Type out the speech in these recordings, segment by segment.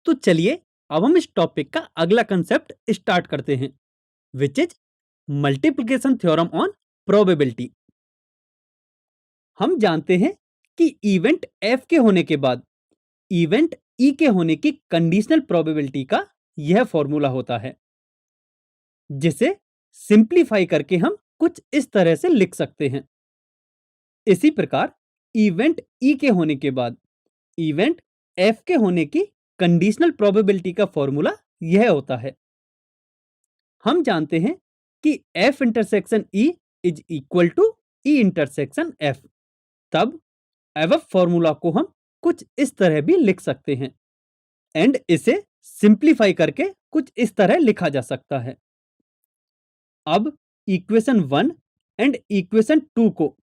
तो चलिए अब हम इस टॉपिक का अगला कंसेप्ट स्टार्ट करते हैं, which is multiplication theorem on probability. हम जानते हैं कि इवेंट एफ के होने के बाद इवेंट ई के होने की कंडीशनल प्रोबेबिलिटी का यह फॉर्मूला होता है, जिसे सिंप्लीफाई करके हम कुछ इस तरह से लिख सकते हैं। इसी प्रकार इवेंट ई के होने के बाद इवेंट एफ के होने की कंडीशनल प्रोबेबिलिटी का फॉर्मूला यह होता है। हम जानते हैं कि F intersection E is equal to E intersection F. तब एव फॉर्मूला को हम कुछ इस तरह भी लिख सकते हैं एंड इसे सिंप्लीफाई करके कुछ इस तरह लिखा जा सकता है। अब इक्वेशन 1 एंड इक्वेशन 2 को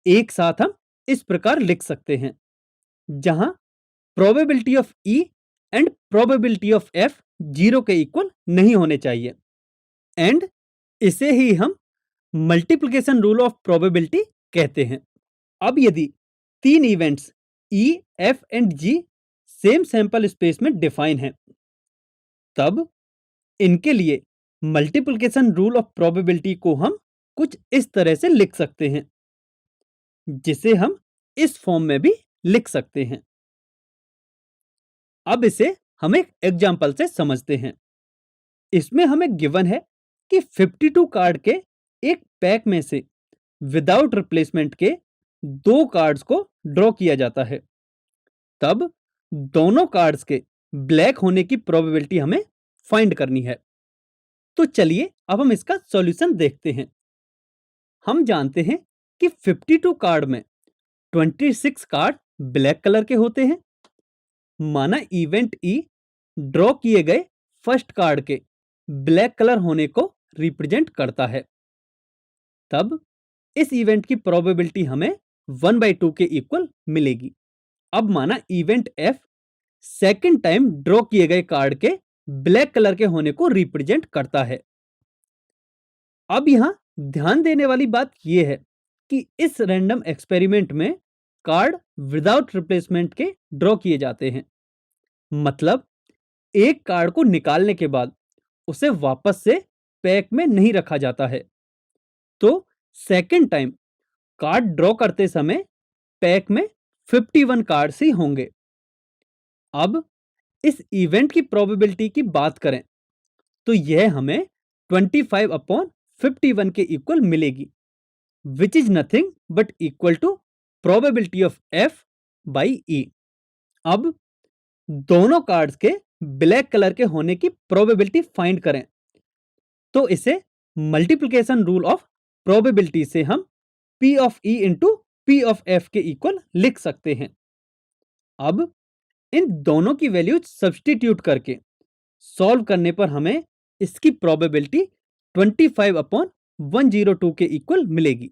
एक साथ हम इस प्रकार लिख सकते हैं, जहां probability of E and probability of F zero के इक्वल नहीं होने चाहिए एंड इसे ही हम मल्टीप्लिकेशन रूल ऑफ प्रोबेबिलिटी कहते हैं। अब यदि तीन events E F and G same sample space में डिफाइन है, तब इनके लिए मल्टीप्लिकेशन रूल ऑफ प्रोबेबिलिटी को हम कुछ इस तरह से लिख सकते हैं, जिसे हम इस फॉर्म में भी लिख सकते हैं। अब इसे हम एक एग्जाम्पल से समझते हैं। इसमें हमें गिवन है कि 52 कार्ड के एक पैक में से विदाउट रिप्लेसमेंट के दो कार्ड्स को ड्रॉ किया जाता है। तब दोनों कार्ड्स के ब्लैक होने की प्रोबेबिलिटी हमें फाइंड करनी है। तो चलिए अब हम इसका सॉल्यूशन देखते हैं। हम जानते हैं कि 52 कार्ड में 26 कार्ड ब्लैक कलर के होते हैं। माना इवेंट ई ड्रॉ किए गए फर्स्ट कार्ड के ब्लैक कलर होने को रिप्रेजेंट करता है। तब इस इवेंट की प्रोबेबिलिटी हमें 1/2 के इक्वल मिलेगी। अब माना event F second time draw किए गए कार्ड के ब्लैक कलर के होने को रिप्रेजेंट करता है। अब यहां ध्यान देने वाली बात यह है कि इस रैंडम एक्सपेरिमेंट में कार्ड विदाउट रिप्लेसमेंट के ड्रॉ किए जाते हैं। मतलब एक कार्ड को निकालने के बाद उसे वापस से पैक में नहीं रखा जाता है। तो सेकंड टाइम कार्ड ड्रॉ करते समय पैक में 51 कार्ड्स ही होंगे। अब इस इवेंट की प्रोबेबिलिटी की बात करें तो यह हमें 25/51 के इक्वल मिलेगी, which is nothing but equal to probability of F by E. अब दोनों कार्ड्स के ब्लैक कलर के होने की प्रोबेबिलिटी फाइंड करें तो इसे मल्टीप्लिकेशन रूल ऑफ प्रोबेबिलिटी से हम P of E into P of F के इक्वल लिख सकते हैं। अब इन दोनों की वैल्यूज सब्स्टिट्यूट करके सॉल्व करने पर हमें इसकी प्रोबेबिलिटी 25/102 के इक्वल मिलेगी।